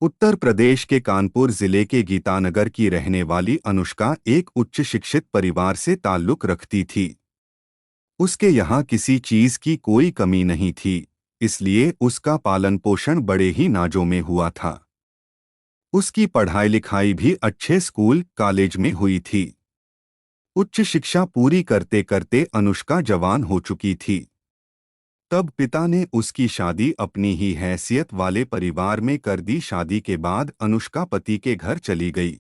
उत्तर प्रदेश के कानपुर जिले के गीतानगर की रहने वाली अनुष्का एक उच्च शिक्षित परिवार से ताल्लुक रखती थी। उसके यहाँ किसी चीज की कोई कमी नहीं थी, इसलिए उसका पालन पोषण बड़े ही नाजों में हुआ था। उसकी पढ़ाई लिखाई भी अच्छे स्कूल कॉलेज में हुई थी। उच्च शिक्षा पूरी करते करते अनुष्का जवान हो चुकी थी। तब पिता ने उसकी शादी अपनी ही हैसियत वाले परिवार में कर दी। शादी के बाद अनुष्का पति के घर चली गई।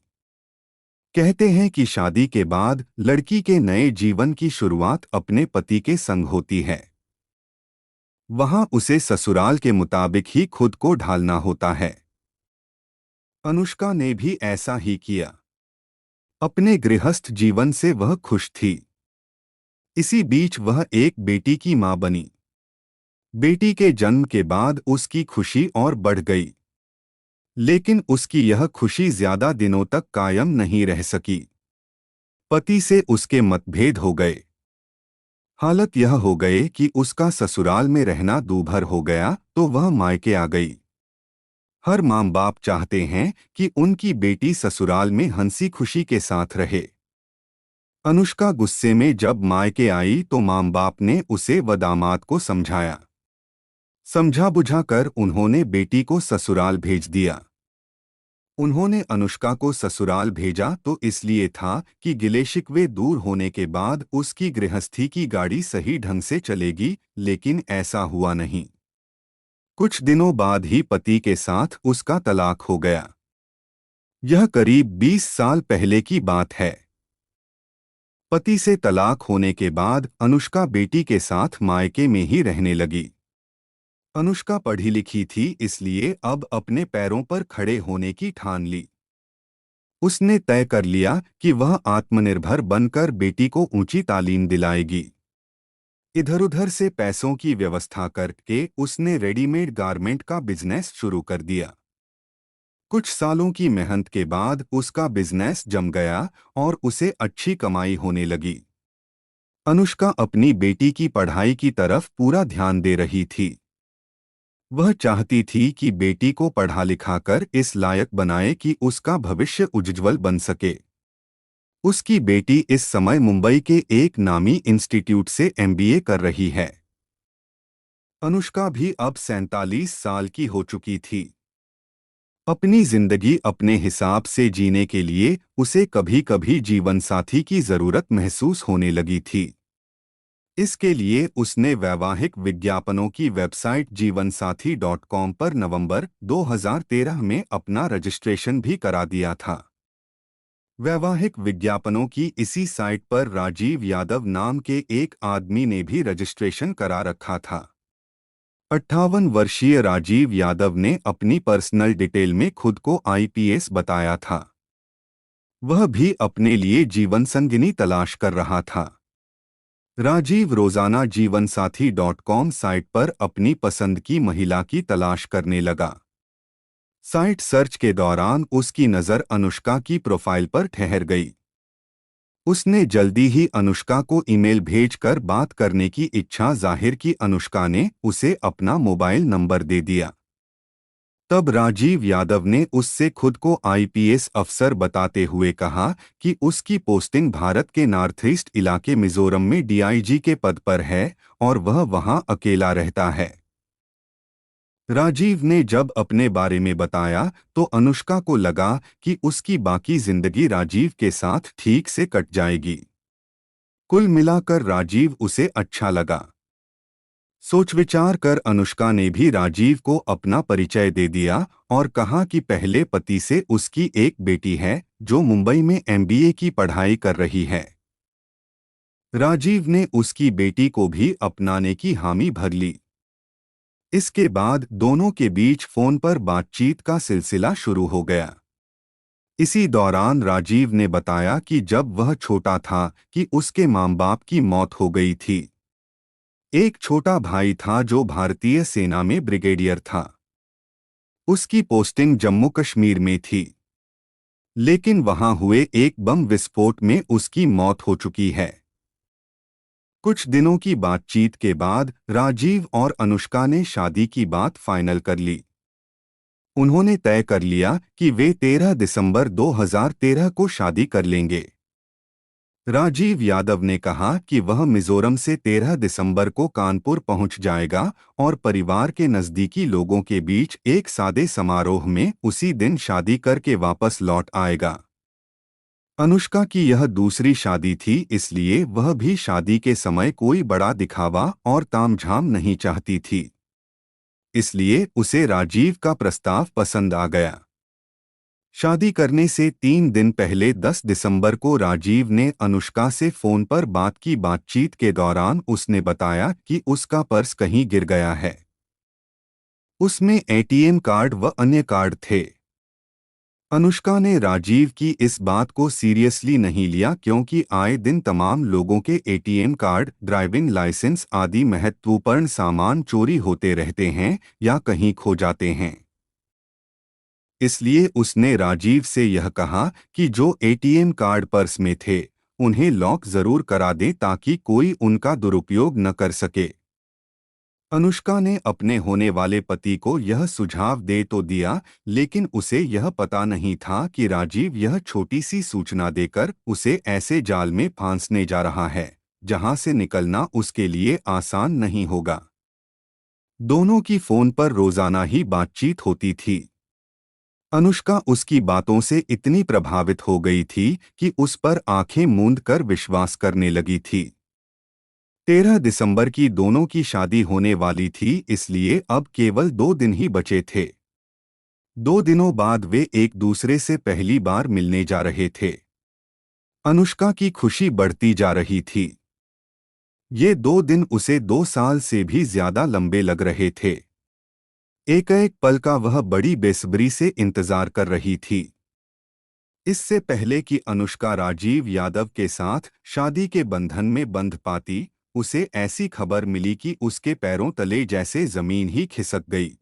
कहते हैं कि शादी के बाद लड़की के नए जीवन की शुरुआत अपने पति के संग होती है। वहां उसे ससुराल के मुताबिक ही खुद को ढालना होता है। अनुष्का ने भी ऐसा ही किया। अपने गृहस्थ जीवन से वह खुश थी। इसी बीच वह एक बेटी की मां बनी। बेटी के जन्म के बाद उसकी खुशी और बढ़ गई। लेकिन उसकी यह खुशी ज्यादा दिनों तक कायम नहीं रह सकी। पति से उसके मतभेद हो गए। हालत यह हो गए कि उसका ससुराल में रहना दूभर हो गया तो वह मायके आ गई। हर माँ बाप चाहते हैं कि उनकी बेटी ससुराल में हंसी खुशी के साथ रहे। अनुष्का गुस्से में जब मायके आई तो माँ बाप ने उसे व दामाद को समझाया। समझा बुझाकर उन्होंने बेटी को ससुराल भेज दिया। उन्होंने अनुष्का को ससुराल भेजा तो इसलिए था कि गिले शिकवे दूर होने के बाद उसकी गृहस्थी की गाड़ी सही ढंग से चलेगी, लेकिन ऐसा हुआ नहीं। कुछ दिनों बाद ही पति के साथ उसका तलाक हो गया। यह करीब 20 साल पहले की बात है। पति से तलाक होने के बाद अनुष्का बेटी के साथ मायके में ही रहने लगी। अनुष्का पढ़ी लिखी थी, इसलिए अब अपने पैरों पर खड़े होने की ठान ली। उसने तय कर लिया कि वह आत्मनिर्भर बनकर बेटी को ऊंची तालीम दिलाएगी। इधर-उधर से पैसों की व्यवस्था करके उसने रेडीमेड गारमेंट का बिजनेस शुरू कर दिया। कुछ सालों की मेहनत के बाद उसका बिजनेस जम गया और उसे अच्छी कमाई होने लगी। अनुष्का अपनी बेटी की पढ़ाई की तरफ पूरा ध्यान दे रही थी। वह चाहती थी कि बेटी को पढ़ा लिखाकर इस लायक बनाए कि उसका भविष्य उज्ज्वल बन सके। उसकी बेटी इस समय मुंबई के एक नामी इंस्टीट्यूट से एमबीए कर रही है। अनुष्का भी अब 47 साल की हो चुकी थी। अपनी जिंदगी अपने हिसाब से जीने के लिए उसे कभी-कभी जीवनसाथी की जरूरत महसूस होने लगी थी। इसके लिए उसने वैवाहिक विज्ञापनों की वेबसाइट जीवनसाथी.com पर नवंबर 2013 में अपना रजिस्ट्रेशन भी करा दिया था। वैवाहिक विज्ञापनों की इसी साइट पर राजीव यादव नाम के एक आदमी ने भी रजिस्ट्रेशन करा रखा था। 58 वर्षीय राजीव यादव ने अपनी पर्सनल डिटेल में खुद को आईपीएस बताया था। वह भी अपने लिए जीवन संगिनी तलाश कर रहा था। राजीव रोजाना जीवनसाथी.com साइट पर अपनी पसंद की महिला की तलाश करने लगा। साइट सर्च के दौरान उसकी नज़र अनुष्का की प्रोफाइल पर ठहर गई। उसने जल्दी ही अनुष्का को ईमेल भेजकर बात करने की इच्छा जाहिर की। अनुष्का ने उसे अपना मोबाइल नंबर दे दिया। तब राजीव यादव ने उससे खुद को आईपीएस अफसर बताते हुए कहा कि उसकी पोस्टिंग भारत के नॉर्थ ईस्ट इलाके मिजोरम में डीआईजी के पद पर है और वह वहां अकेला रहता है। राजीव ने जब अपने बारे में बताया तो अनुष्का को लगा कि उसकी बाकी जिंदगी राजीव के साथ ठीक से कट जाएगी। कुल मिलाकर राजीव उसे अच्छा लगा। सोच विचार कर अनुष्का ने भी राजीव को अपना परिचय दे दिया और कहा कि पहले पति से उसकी एक बेटी है जो मुंबई में एमबीए की पढ़ाई कर रही है। राजीव ने उसकी बेटी को भी अपनाने की हामी भर ली। इसके बाद दोनों के बीच फोन पर बातचीत का सिलसिला शुरू हो गया। इसी दौरान राजीव ने बताया कि जब वह छोटा था कि उसके माँ बाप की मौत हो गई थी। एक छोटा भाई था जो भारतीय सेना में ब्रिगेडियर था। उसकी पोस्टिंग जम्मू कश्मीर में थी, लेकिन वहां हुए एक बम विस्फोट में उसकी मौत हो चुकी है। कुछ दिनों की बातचीत के बाद राजीव और अनुष्का ने शादी की बात फाइनल कर ली। उन्होंने तय कर लिया कि वे 13 दिसंबर 2013 को शादी कर लेंगे। राजीव यादव ने कहा कि वह मिजोरम से 13 दिसंबर को कानपुर पहुंच जाएगा और परिवार के नजदीकी लोगों के बीच एक सादे समारोह में उसी दिन शादी करके वापस लौट आएगा। अनुष्का की यह दूसरी शादी थी, इसलिए वह भी शादी के समय कोई बड़ा दिखावा और तामझाम नहीं चाहती थी। इसलिए उसे राजीव का प्रस्ताव पसंद आ गया। शादी करने से 3 दिन पहले 10 दिसंबर को राजीव ने अनुष्का से फोन पर बात की। बातचीत के दौरान उसने बताया कि उसका पर्स कहीं गिर गया है। उसमें एटीएम कार्ड व अन्य कार्ड थे। अनुष्का ने राजीव की इस बात को सीरियसली नहीं लिया, क्योंकि आए दिन तमाम लोगों के एटीएम कार्ड, ड्राइविंग लाइसेंस आदि महत्वपूर्ण सामान चोरी होते रहते हैं या कहीं खो जाते हैं। इसलिए उसने राजीव से यह कहा कि जो एटीएम कार्ड पर्स में थे उन्हें लॉक जरूर करा दें ताकि कोई उनका दुरुपयोग न कर सके। अनुष्का ने अपने होने वाले पति को यह सुझाव दे तो दिया, लेकिन उसे यह पता नहीं था कि राजीव यह छोटी सी सूचना देकर उसे ऐसे जाल में फांसने जा रहा है जहां से निकलना उसके लिए आसान नहीं होगा। दोनों की फोन पर रोजाना ही बातचीत होती थी। अनुष्का उसकी बातों से इतनी प्रभावित हो गई थी कि उस पर आंखें मूंद कर विश्वास करने लगी थी। 13 दिसंबर की दोनों की शादी होने वाली थी, इसलिए अब केवल 2 दिन ही बचे थे। 2 दिनों बाद वे एक दूसरे से पहली बार मिलने जा रहे थे। अनुष्का की खुशी बढ़ती जा रही थी। ये 2 दिन उसे 2 साल से भी ज्यादा लंबे लग रहे थे। एक एक पल का वह बड़ी बेसब्री से इंतजार कर रही थी। इससे पहले कि अनुष्का राजीव यादव के साथ शादी के बंधन में बंध पाती, उसे ऐसी खबर मिली कि उसके पैरों तले जैसे जमीन ही खिसक गई।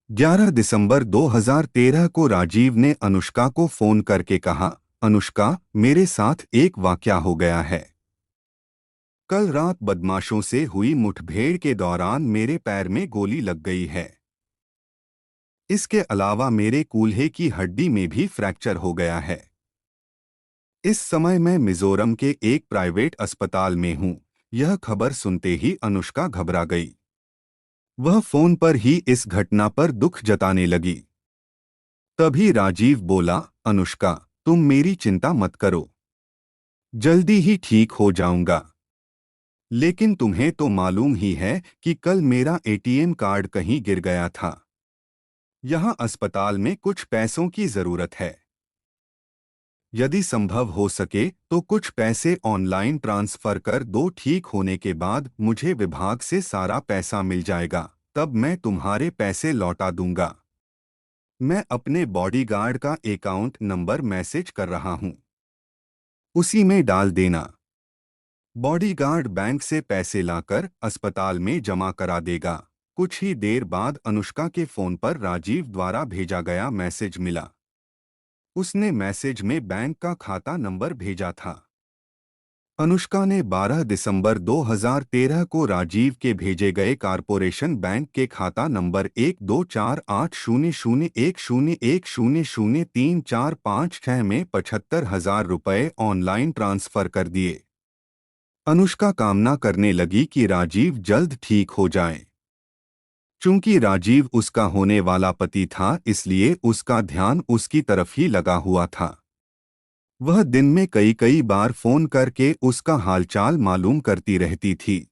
11 दिसंबर 2013 को राजीव ने अनुष्का को फोन करके कहा, अनुष्का, मेरे साथ एक वाकया हो गया है। कल रात बदमाशों से हुई मुठभेड़ के दौरान मेरे पैर में गोली लग गई है। इसके अलावा मेरे कूल्हे की हड्डी में भी फ्रैक्चर हो गया है। इस समय मैं मिजोरम के एक प्राइवेट अस्पताल में हूं। यह खबर सुनते ही अनुष्का घबरा गई। वह फोन पर ही इस घटना पर दुख जताने लगी। तभी राजीव बोला, अनुष्का, तुम मेरी चिंता मत करो, जल्दी ही ठीक हो जाऊंगा। लेकिन तुम्हें तो मालूम ही है कि कल मेरा एटीएम कार्ड कहीं गिर गया था। यहाँ अस्पताल में कुछ पैसों की जरूरत है। यदि संभव हो सके तो कुछ पैसे ऑनलाइन ट्रांसफर कर दो। ठीक होने के बाद मुझे विभाग से सारा पैसा मिल जाएगा, तब मैं तुम्हारे पैसे लौटा दूंगा। मैं अपने बॉडीगार्ड का अकाउंट नंबर मैसेज कर रहा हूं, उसी में डाल देना। बॉडीगार्ड बैंक से पैसे लाकर अस्पताल में जमा करा देगा। कुछ ही देर बाद अनुष्का के फोन पर राजीव द्वारा भेजा गया मैसेज मिला। उसने मैसेज में बैंक का खाता नंबर भेजा था। अनुष्का ने 12 दिसंबर 2013 को राजीव के भेजे गए कारपोरेशन बैंक के खाता नंबर 12480010100345 में 75,000 रुपये ऑनलाइन ट्रांसफर कर दिए। अनुष्का कामना करने लगी कि राजीव जल्द ठीक हो जाए। चूंकि राजीव उसका होने वाला पति था, इसलिए उसका ध्यान उसकी तरफ ही लगा हुआ था। वह दिन में कई कई बार फोन करके उसका हालचाल मालूम करती रहती थी।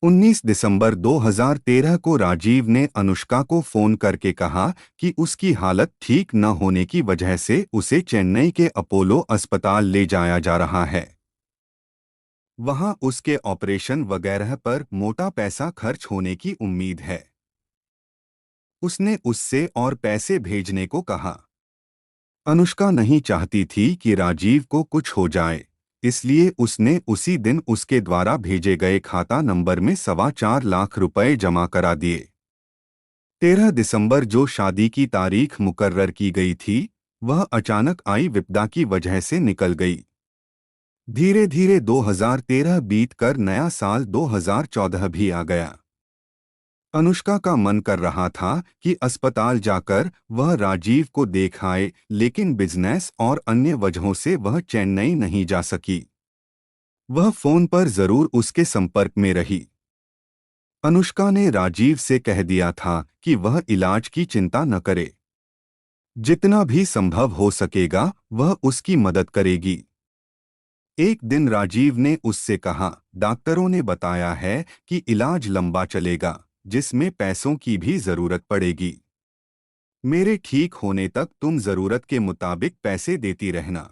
19 दिसंबर 2013 को राजीव ने अनुष्का को फोन करके कहा कि उसकी हालत ठीक न होने की वजह से उसे चेन्नई के अपोलो अस्पताल ले जाया जा रहा है। वहां उसके ऑपरेशन वगैरह पर मोटा पैसा खर्च होने की उम्मीद है। उसने उससे और पैसे भेजने को कहा। अनुष्का नहीं चाहती थी कि राजीव को कुछ हो जाए, इसलिए उसने उसी दिन उसके द्वारा भेजे गए खाता नंबर में 4.25 लाख रुपए जमा करा दिए। 13 दिसंबर जो शादी की तारीख मुकर्रर की गई थी, वह अचानक आई विपदा की वजह से निकल गई। धीरे धीरे 2013 बीत कर नया साल 2014 भी आ गया। अनुष्का का मन कर रहा था कि अस्पताल जाकर वह राजीव को देख आए, लेकिन बिजनेस और अन्य वजहों से वह चेन्नई नहीं जा सकी। वह फोन पर जरूर उसके संपर्क में रही। अनुष्का ने राजीव से कह दिया था कि वह इलाज की चिंता न करे। जितना भी संभव हो सकेगा वह उसकी मदद करेगी। एक दिन राजीव ने उससे कहा, डॉक्टरों ने बताया है कि इलाज लंबा चलेगा, जिसमें पैसों की भी जरूरत पड़ेगी। मेरे ठीक होने तक तुम जरूरत के मुताबिक पैसे देती रहना।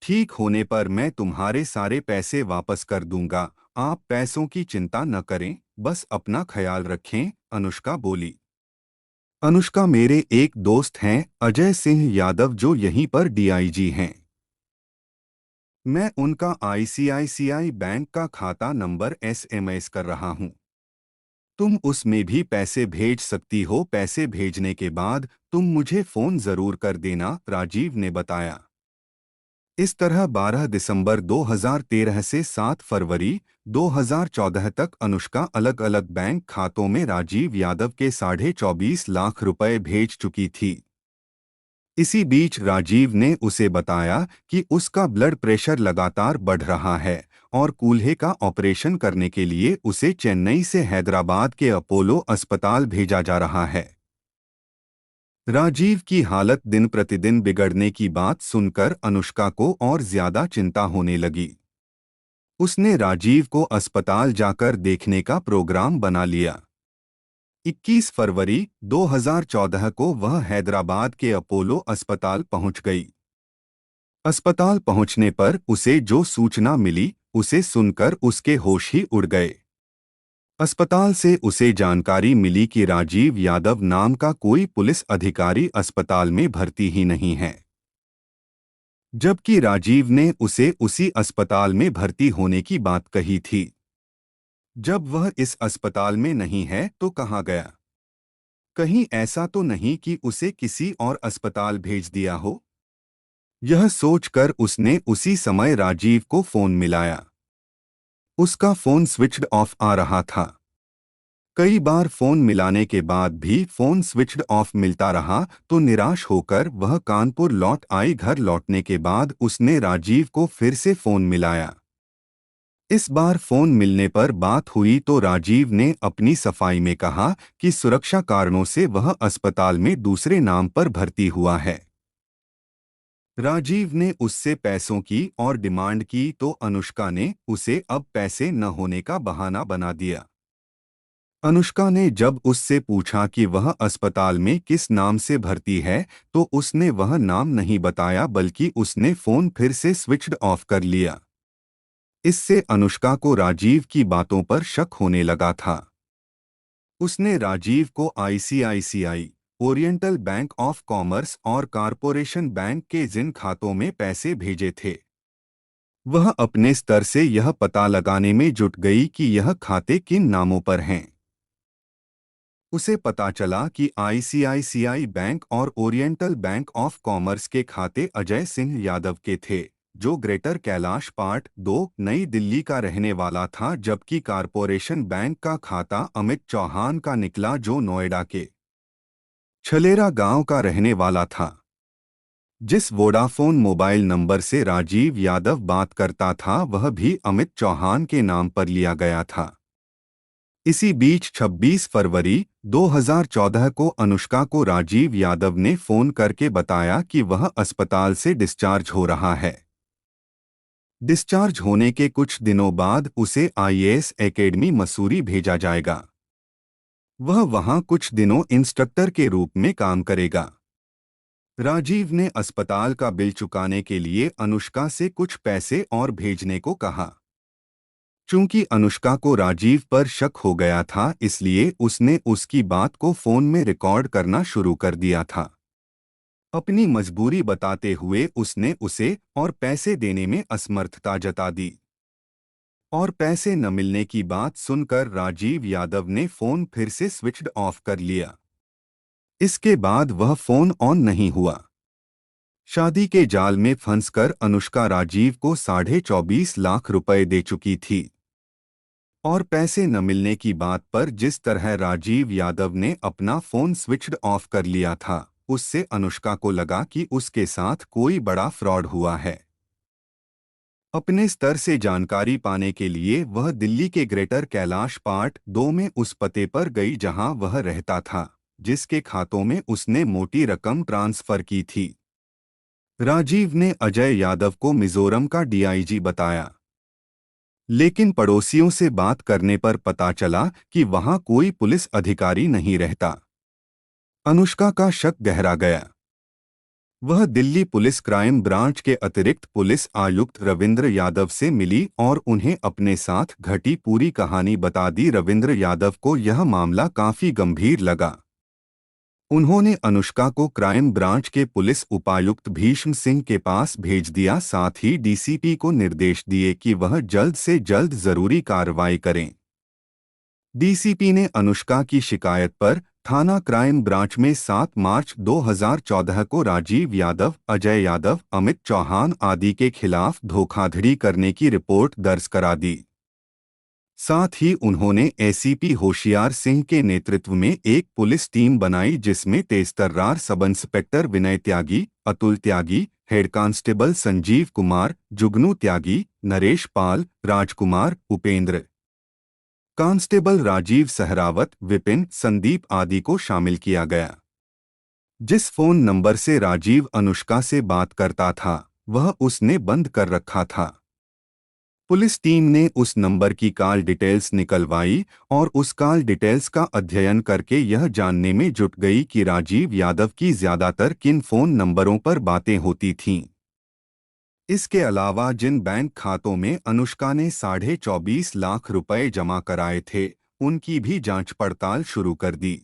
ठीक होने पर मैं तुम्हारे सारे पैसे वापस कर दूंगा। आप पैसों की चिंता न करें, बस अपना ख्याल रखें, अनुष्का बोली। अनुष्का मेरे एक दोस्त हैं, अजय सिंह यादव, जो यहीं पर डीआईजी हैं। मैं उनका आईसीआईसीआई बैंक का खाता नंबर एसएमएस कर रहा हूं। तुम उसमें भी पैसे भेज सकती हो। पैसे भेजने के बाद तुम मुझे फोन जरूर कर देना, राजीव ने बताया। इस तरह 12 दिसंबर 2013 से 7 फरवरी 2014 तक अनुष्का अलग अलग बैंक खातों में राजीव यादव के 24.5 लाख रुपए भेज चुकी थी। इसी बीच राजीव ने उसे बताया कि उसका ब्लड प्रेशर लगातार बढ़ रहा है और कूल्हे का ऑपरेशन करने के लिए उसे चेन्नई से हैदराबाद के अपोलो अस्पताल भेजा जा रहा है। राजीव की हालत दिन प्रतिदिन बिगड़ने की बात सुनकर अनुष्का को और ज्यादा चिंता होने लगी। उसने राजीव को अस्पताल जाकर देखने का प्रोग्राम बना लिया। 21 फरवरी 2014 को वह हैदराबाद के अपोलो अस्पताल पहुंच गई। अस्पताल पहुंचने पर उसे जो सूचना मिली, उसे सुनकर उसके होश ही उड़ गए। अस्पताल से उसे जानकारी मिली कि राजीव यादव नाम का कोई पुलिस अधिकारी अस्पताल में भर्ती ही नहीं है, जबकि राजीव ने उसे उसी अस्पताल में भर्ती होने की बात कही थी। जब वह इस अस्पताल में नहीं है तो कहाँ गया? कहीं ऐसा तो नहीं कि उसे किसी और अस्पताल भेज दिया हो? यह सोचकर उसने उसी समय राजीव को फोन मिलाया। उसका फोन स्विच्ड ऑफ आ रहा था। कई बार फोन मिलाने के बाद भी फोन स्विच्ड ऑफ मिलता रहा तो निराश होकर वह कानपुर लौट आई। घर लौटने के बाद उसने राजीव को फिर से फोन मिलाया। इस बार फोन मिलने पर बात हुई तो राजीव ने अपनी सफाई में कहा कि सुरक्षा कारणों से वह अस्पताल में दूसरे नाम पर भर्ती हुआ है। राजीव ने उससे पैसों की और डिमांड की तो अनुष्का ने उसे अब पैसे न होने का बहाना बना दिया। अनुष्का ने जब उससे पूछा कि वह अस्पताल में किस नाम से भर्ती है तो उसने वह नाम नहीं बताया, बल्कि उसने फोन फिर से स्विच्ड ऑफ कर लिया। इससे अनुष्का को राजीव की बातों पर शक होने लगा था। उसने राजीव को ICICI, oriental bank of commerce और कारपोरेशन बैंक के जिन खातों में पैसे भेजे थे, वह अपने स्तर से यह पता लगाने में जुट गई कि यह खाते किन नामों पर हैं। उसे पता चला कि आईसीआईसीआई बैंक और ओरिएंटल बैंक ऑफ कॉमर्स के खाते अजय सिंह यादव के थे, जो ग्रेटर कैलाश पार्ट 2 नई दिल्ली का रहने वाला था, जबकि कारपोरेशन बैंक का खाता अमित चौहान का निकला, जो नोएडा के छलेरा गांव का रहने वाला था। जिस वोडाफोन मोबाइल नंबर से राजीव यादव बात करता था वह भी अमित चौहान के नाम पर लिया गया था। इसी बीच 26 फरवरी 2014 को अनुष्का को राजीव यादव ने फोन करके बताया कि वह अस्पताल से डिस्चार्ज हो रहा है। डिस्चार्ज होने के कुछ दिनों बाद उसे आईएएस एकेडमी मसूरी भेजा जाएगा। वह वहां कुछ दिनों इंस्ट्रक्टर के रूप में काम करेगा। राजीव ने अस्पताल का बिल चुकाने के लिए अनुष्का से कुछ पैसे और भेजने को कहा। चूंकि अनुष्का को राजीव पर शक हो गया था, इसलिए उसने उसकी बात को फोन में रिकॉर्ड करना शुरू कर दिया था। अपनी मजबूरी बताते हुए उसने उसे और पैसे देने में असमर्थता जता दी और पैसे न मिलने की बात सुनकर राजीव यादव ने फोन फिर से स्विच्ड ऑफ कर लिया। इसके बाद वह फोन ऑन नहीं हुआ। शादी के जाल में फंसकर अनुष्का राजीव को 24.5 लाख रुपए दे चुकी थी और पैसे न मिलने की बात पर जिस तरह राजीव यादव ने अपना फोन स्विच्ड ऑफ कर लिया था, उससे अनुष्का को लगा कि उसके साथ कोई बड़ा फ्रॉड हुआ है। अपने स्तर से जानकारी पाने के लिए वह दिल्ली के ग्रेटर कैलाश पार्ट 2 में उस पते पर गई जहां वह रहता था, जिसके खातों में उसने मोटी रकम ट्रांसफर की थी। राजीव ने अजय यादव को मिजोरम का डीआईजी बताया, लेकिन पड़ोसियों से बात करने पर पता चला कि वहां कोई पुलिस अधिकारी नहीं रहता। अनुष्का का शक गहरा गया। वह दिल्ली पुलिस क्राइम ब्रांच के अतिरिक्त पुलिस आयुक्त रविंद्र यादव से मिली और उन्हें अपने साथ घटी पूरी कहानी बता दी। रविंद्र यादव को यह मामला काफी गंभीर लगा। उन्होंने अनुष्का को क्राइम ब्रांच के पुलिस उपायुक्त भीष्म सिंह के पास भेज दिया, साथ ही डीसीपी को निर्देश दिए कि वह जल्द से जल्द जरूरी कार्रवाई करें। डीसीपी ने अनुष्का की शिकायत पर थाना क्राइम ब्रांच में 7 मार्च 2014 को राजीव यादव, अजय यादव, अमित चौहान आदि के खिलाफ धोखाधड़ी करने की रिपोर्ट दर्ज करा दी। साथ ही उन्होंने एसीपी होशियार सिंह के नेतृत्व में एक पुलिस टीम बनाई, जिसमें तेजतर्रार सब इंस्पेक्टर विनय त्यागी, अतुल त्यागी, हेड कांस्टेबल संजीव कुमार, जुगनू त्यागी, नरेश पाल, राजकुमार, उपेंद्र, कांस्टेबल राजीव सहरावत, विपिन, संदीप आदि को शामिल किया गया। जिस फोन नंबर से राजीव अनुष्का से बात करता था, वह उसने बंद कर रखा था। पुलिस टीम ने उस नंबर की कॉल डिटेल्स निकलवाई और उस कॉल डिटेल्स का अध्ययन करके यह जानने में जुट गई कि राजीव यादव की ज्यादातर किन फोन नंबरों पर बातें होती थीं। इसके अलावा जिन बैंक खातों में अनुष्का ने 24.5 लाख रुपए जमा कराए थे, उनकी भी जांच पड़ताल शुरू कर दी।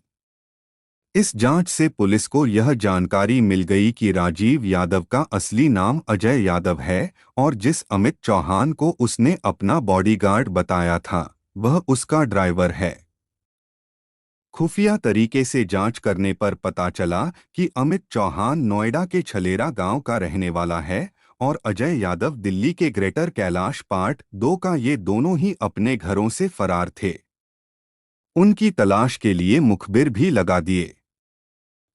इस जांच से पुलिस को यह जानकारी मिल गई कि राजीव यादव का असली नाम अजय यादव है और जिस अमित चौहान को उसने अपना बॉडीगार्ड बताया था, वह उसका ड्राइवर है। खुफिया तरीके से जांच करने पर पता चला कि अमित चौहान नोएडा के छलेरा गांव का रहने वाला है और अजय यादव दिल्ली के ग्रेटर कैलाश पार्ट 2 का। ये दोनों ही अपने घरों से फरार थे। उनकी तलाश के लिए मुखबिर भी लगा दिए।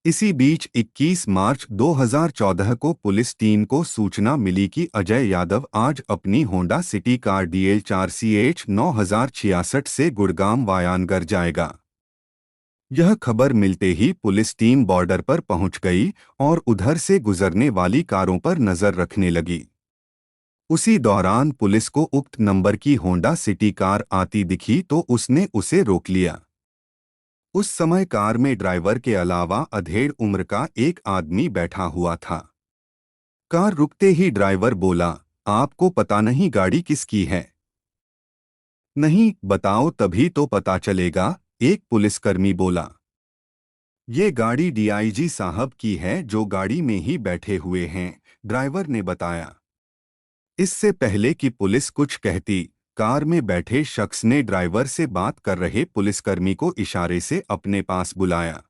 इसी बीच 21 मार्च 2014 को पुलिस टीम को सूचना मिली कि अजय यादव आज अपनी Honda city car DL 4CH 9066 से गुड़गांव वायानगर जाएगा। यह खबर मिलते ही पुलिस टीम बॉर्डर पर पहुंच गई और उधर से गुजरने वाली कारों पर नजर रखने लगी। उसी दौरान पुलिस को उक्त नंबर की होंडा सिटी कार आती दिखी तो उसने उसे रोक लिया। उस समय कार में ड्राइवर के अलावा अधेड़ उम्र का एक आदमी बैठा हुआ था। कार रुकते ही ड्राइवर बोला, आपको पता नहीं गाड़ी किसकी है? नहीं, बताओ तभी तो पता चलेगा, एक पुलिसकर्मी बोला। ये गाड़ी डीआईजी साहब की है जो गाड़ी में ही बैठे हुए हैं, ड्राइवर ने बताया। इससे पहले कि पुलिस कुछ कहती, कार में बैठे शख्स ने ड्राइवर से बात कर रहे पुलिसकर्मी को इशारे से अपने पास बुलाया।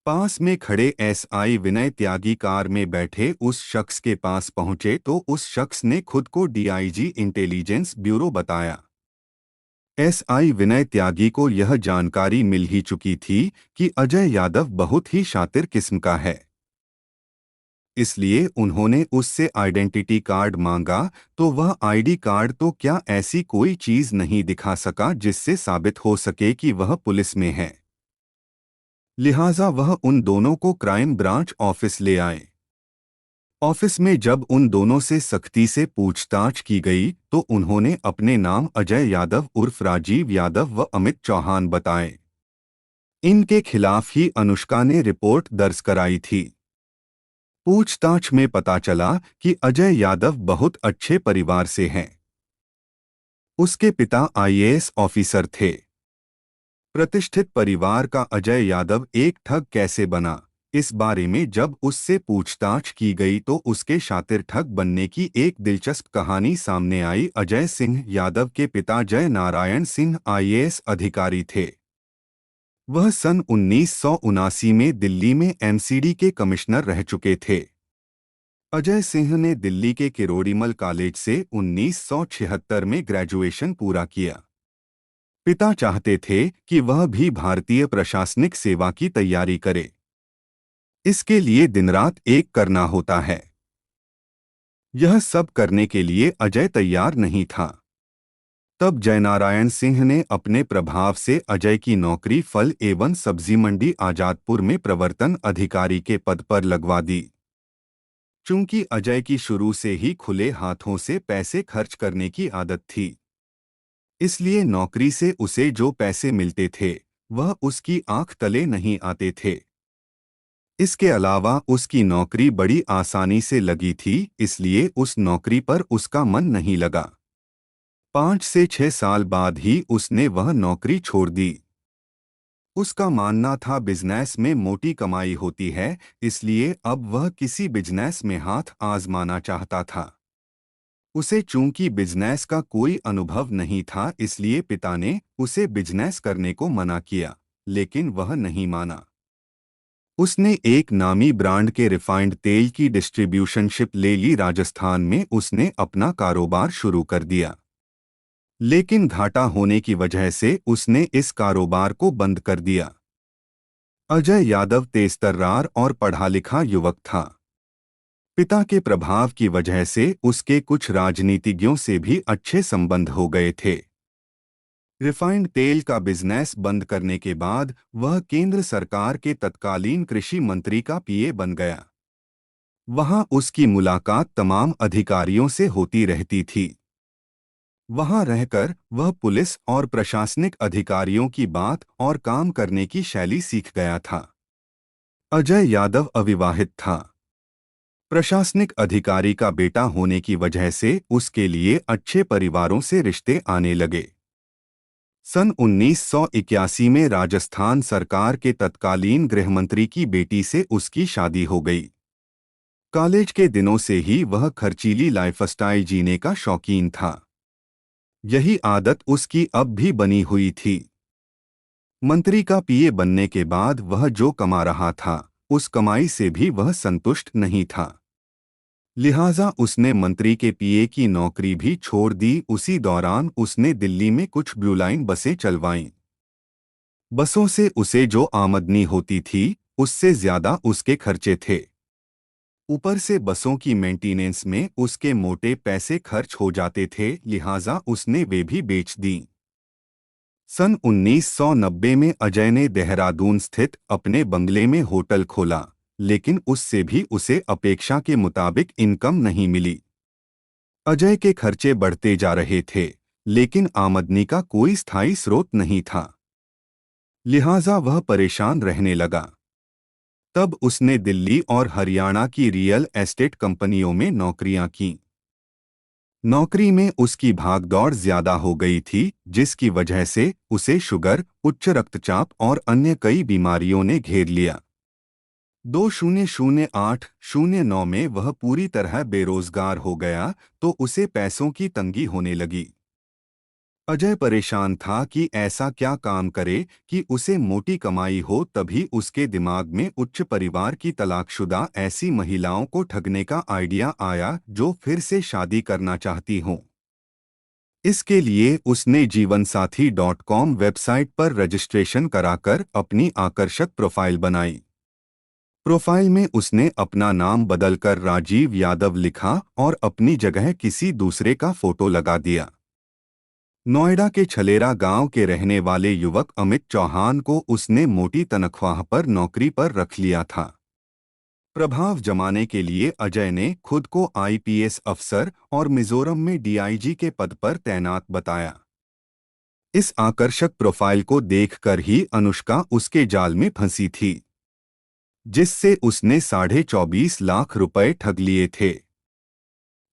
पास में खड़े एसआई विनय त्यागी कार में बैठे उस शख्स के पास पहुंचे तो उस शख्स ने खुद को डीआईजी इंटेलिजेंस ब्यूरो बताया। एसआई विनय त्यागी को यह जानकारी मिल ही चुकी थी कि अजय यादव बहुत ही शातिर किस्म का है, इसलिए उन्होंने उससे आइडेंटिटी कार्ड मांगा तो वह आईडी कार्ड तो क्या ऐसी कोई चीज नहीं दिखा सका जिससे साबित हो सके कि वह पुलिस में है। लिहाजा वह उन दोनों को क्राइम ब्रांच ऑफिस ले आए। ऑफिस में जब उन दोनों से सख्ती से पूछताछ की गई तो उन्होंने अपने नाम अजय यादव उर्फ राजीव यादव व अमित चौहान बताए। इनके खिलाफ ही अनुष्का ने रिपोर्ट दर्ज कराई थी। पूछताछ में पता चला कि अजय यादव बहुत अच्छे परिवार से हैं। उसके पिता आईएएस ऑफिसर थे। प्रतिष्ठित परिवार का अजय यादव एक ठग कैसे बना, इस बारे में जब उससे पूछताछ की गई तो उसके शातिर ठग बनने की एक दिलचस्प कहानी सामने आई। अजय सिंह यादव के पिता जय नारायण सिंह आईएएस अधिकारी थे। वह सन 1979 में दिल्ली में एमसीडी के कमिश्नर रह चुके थे। अजय सिंह ने दिल्ली के किरोड़ीमल कॉलेज से 1976 में ग्रेजुएशन पूरा किया। पिता चाहते थे कि वह भी भारतीय प्रशासनिक सेवा की तैयारी करे। इसके लिए दिनरात एक करना होता है। यह सब करने के लिए अजय तैयार नहीं था। तब जयनारायण सिंह ने अपने प्रभाव से अजय की नौकरी फल एवं सब्जी मंडी आजादपुर में प्रवर्तन अधिकारी के पद पर लगवा दी। चूंकि अजय की शुरू से ही खुले हाथों से पैसे खर्च करने की आदत थी, इसलिए नौकरी से उसे जो पैसे मिलते थे वह उसकी आंख तले नहीं आते थे। इसके अलावा उसकी नौकरी बड़ी आसानी से लगी थी, इसलिए उस नौकरी पर उसका मन नहीं लगा। 5 से 6 साल बाद ही उसने वह नौकरी छोड़ दी। उसका मानना था बिजनेस में मोटी कमाई होती है, इसलिए अब वह किसी बिजनेस में हाथ आजमाना चाहता था। उसे चूंकि बिजनेस का कोई अनुभव नहीं था, इसलिए पिता ने उसे बिजनेस करने को मना किया, लेकिन वह नहीं माना। उसने एक नामी ब्रांड के रिफाइंड तेल की डिस्ट्रीब्यूशनशिप ले ली। राजस्थान में उसने अपना कारोबार शुरू कर दिया, लेकिन घाटा होने की वजह से उसने इस कारोबार को बंद कर दिया। अजय यादव तेजतर्रार और पढ़ा लिखा युवक था। पिता के प्रभाव की वजह से उसके कुछ राजनीतिज्ञों से भी अच्छे संबंध हो गए थे। रिफाइंड तेल का बिजनेस बंद करने के बाद वह केंद्र सरकार के तत्कालीन कृषि मंत्री का पीए बन गया। वहां उसकी मुलाकात तमाम अधिकारियों से होती रहती थी। वहां रहकर वह पुलिस और प्रशासनिक अधिकारियों की बात और काम करने की शैली सीख गया था। अजय यादव अविवाहित था। प्रशासनिक अधिकारी का बेटा होने की वजह से उसके लिए अच्छे परिवारों से रिश्ते आने लगे। सन 1981 में राजस्थान सरकार के तत्कालीन गृहमंत्री की बेटी से उसकी शादी हो गई। कॉलेज के दिनों से ही वह खर्चीली लाइफस्टाइल जीने का शौकीन था। यही आदत उसकी अब भी बनी हुई थी। मंत्री का पीए बनने के बाद वह जो कमा रहा था, उस कमाई से भी वह संतुष्ट नहीं था। लिहाजा उसने मंत्री के पीए की नौकरी भी छोड़ दी। उसी दौरान उसने दिल्ली में कुछ ब्लू लाइन बसें चलवाईं। बसों से उसे जो आमदनी होती थी, उससे ज्यादा उसके खर्चे थे। ऊपर से बसों की मेंटेनेंस में उसके मोटे पैसे खर्च हो जाते थे, लिहाजा उसने वे भी बेच दी। सन 1990 में अजय ने देहरादून स्थित अपने बंगले में होटल खोला, लेकिन उससे भी उसे अपेक्षा के मुताबिक इनकम नहीं मिली। अजय के खर्चे बढ़ते जा रहे थे, लेकिन आमदनी का कोई स्थायी स्रोत नहीं था। लिहाजा वह परेशान रहने लगा। तब उसने दिल्ली और हरियाणा की रियल एस्टेट कंपनियों में नौकरियां कीं। नौकरी में उसकी भागदौड़ ज्यादा हो गई थी, जिसकी वजह से उसे शुगर, उच्च रक्तचाप और अन्य कई बीमारियों ने घेर लिया। 2008-09 में वह पूरी तरह बेरोजगार हो गया, तो उसे पैसों की तंगी होने लगी। अजय परेशान था कि ऐसा क्या काम करे कि उसे मोटी कमाई हो। तभी उसके दिमाग में उच्च परिवार की तलाकशुदा ऐसी महिलाओं को ठगने का आइडिया आया जो फिर से शादी करना चाहती हों। इसके लिए उसने जीवनसाथी.com वेबसाइट पर रजिस्ट्रेशन कराकर अपनी आकर्षक प्रोफाइल बनाई। प्रोफाइल में उसने अपना नाम बदलकर राजीव यादव लिखा और अपनी जगह किसी दूसरे का फोटो लगा दिया। नोएडा के छलेरा गांव के रहने वाले युवक अमित चौहान को उसने मोटी तनख्वाह पर नौकरी पर रख लिया था। प्रभाव जमाने के लिए अजय ने खुद को आईपीएस अफसर और मिजोरम में डीआईजी के पद पर तैनात बताया। इस आकर्षक प्रोफाइल को देखकर ही अनुष्का उसके जाल में फंसी थी, जिससे उसने 24.5 लाख रुपए ठग लिए थे।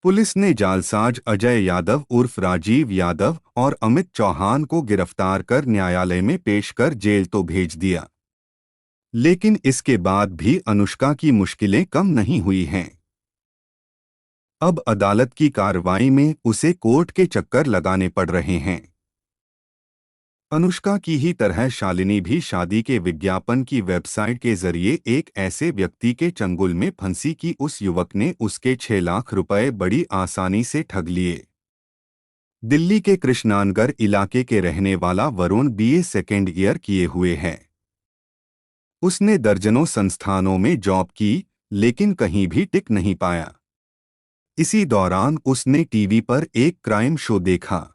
पुलिस ने जालसाज अजय यादव उर्फ राजीव यादव और अमित चौहान को गिरफ्तार कर न्यायालय में पेश कर जेल तो भेज दिया, लेकिन इसके बाद भी अनुष्का की मुश्किलें कम नहीं हुई हैं। अब अदालत की कार्रवाई में उसे कोर्ट के चक्कर लगाने पड़ रहे हैं। अनुष्का की ही तरह शालिनी भी शादी के विज्ञापन की वेबसाइट के जरिए एक ऐसे व्यक्ति के चंगुल में फंसी कि उस युवक ने उसके 6 लाख रुपए बड़ी आसानी से ठग लिए। दिल्ली के कृष्णानगर इलाके के रहने वाला वरुण बीए सेकेंड ईयर किए हुए है। उसने दर्जनों संस्थानों में जॉब की, लेकिन कहीं भी टिक नहीं पाया। इसी दौरान उसने टीवी पर एक क्राइम शो देखा।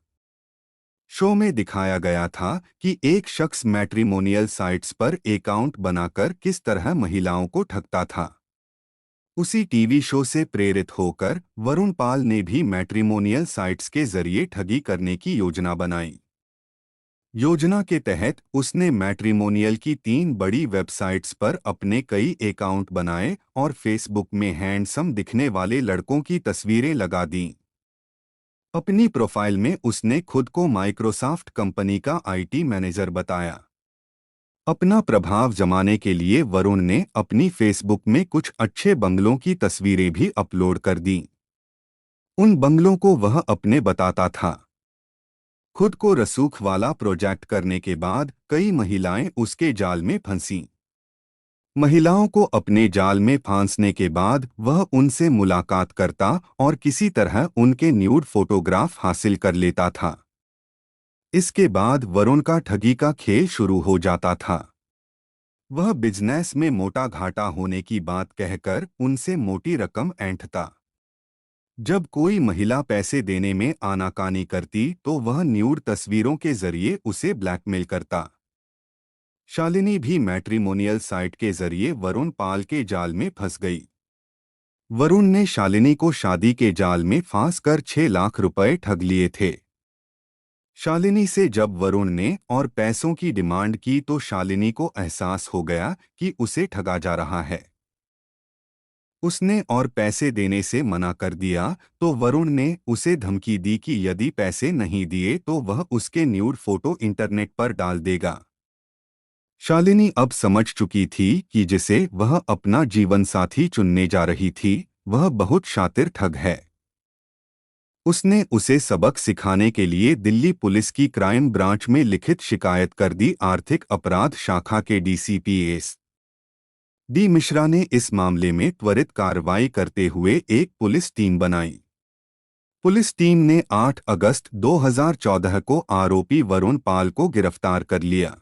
शो में दिखाया गया था कि एक शख्स मैट्रिमोनियल साइट्स पर अकाउंट बनाकर किस तरह महिलाओं को ठगता था। उसी टीवी शो से प्रेरित होकर वरुण पाल ने भी मैट्रिमोनियल साइट्स के जरिए ठगी करने की योजना बनाई। योजना के तहत उसने मैट्रिमोनियल की 3 बड़ी वेबसाइट्स पर अपने कई अकाउंट बनाए और फेसबुक में हैंडसम दिखने वाले लड़कों की तस्वीरें लगा दीं। अपनी प्रोफाइल में उसने खुद को माइक्रोसॉफ्ट कंपनी का आईटी मैनेजर बताया। अपना प्रभाव जमाने के लिए वरुण ने अपनी फेसबुक में कुछ अच्छे बंगलों की तस्वीरें भी अपलोड कर दीं। उन बंगलों को वह अपने बताता था। खुद को रसूख वाला प्रोजेक्ट करने के बाद कई महिलाएं उसके जाल में फंसीं। महिलाओं को अपने जाल में फांसने के बाद वह उनसे मुलाकात करता और किसी तरह उनके न्यूड फोटोग्राफ हासिल कर लेता था। इसके बाद वरुण का ठगी का खेल शुरू हो जाता था। वह बिजनेस में मोटा घाटा होने की बात कहकर उनसे मोटी रकम ऐंठता। जब कोई महिला पैसे देने में आनाकानी करती तो वह न्यूड तस्वीरों के जरिए उसे ब्लैकमेल करता। शालिनी भी मैट्रिमोनियल साइट के जरिए वरुण पाल के जाल में फंस गई। वरुण ने शालिनी को शादी के जाल में फांसकर 6 लाख रुपए ठग लिए थे। शालिनी से जब वरुण ने और पैसों की डिमांड की तो शालिनी को एहसास हो गया कि उसे ठगा जा रहा है। उसने और पैसे देने से मना कर दिया तो वरुण ने उसे धमकी दी कि यदि पैसे नहीं दिए तो वह उसके न्यूड फोटो इंटरनेट पर डाल देगा। शालिनी अब समझ चुकी थी कि जिसे वह अपना जीवनसाथी चुनने जा रही थी वह बहुत शातिर ठग है। उसने उसे सबक सिखाने के लिए दिल्ली पुलिस की क्राइम ब्रांच में लिखित शिकायत कर दी। आर्थिक अपराध शाखा के डीसीपी एस डी मिश्रा ने इस मामले में त्वरित कार्रवाई करते हुए एक पुलिस टीम बनाई। पुलिस टीम ने 8 अगस्त 2014 को आरोपी वरुण पाल को गिरफ्तार कर लिया।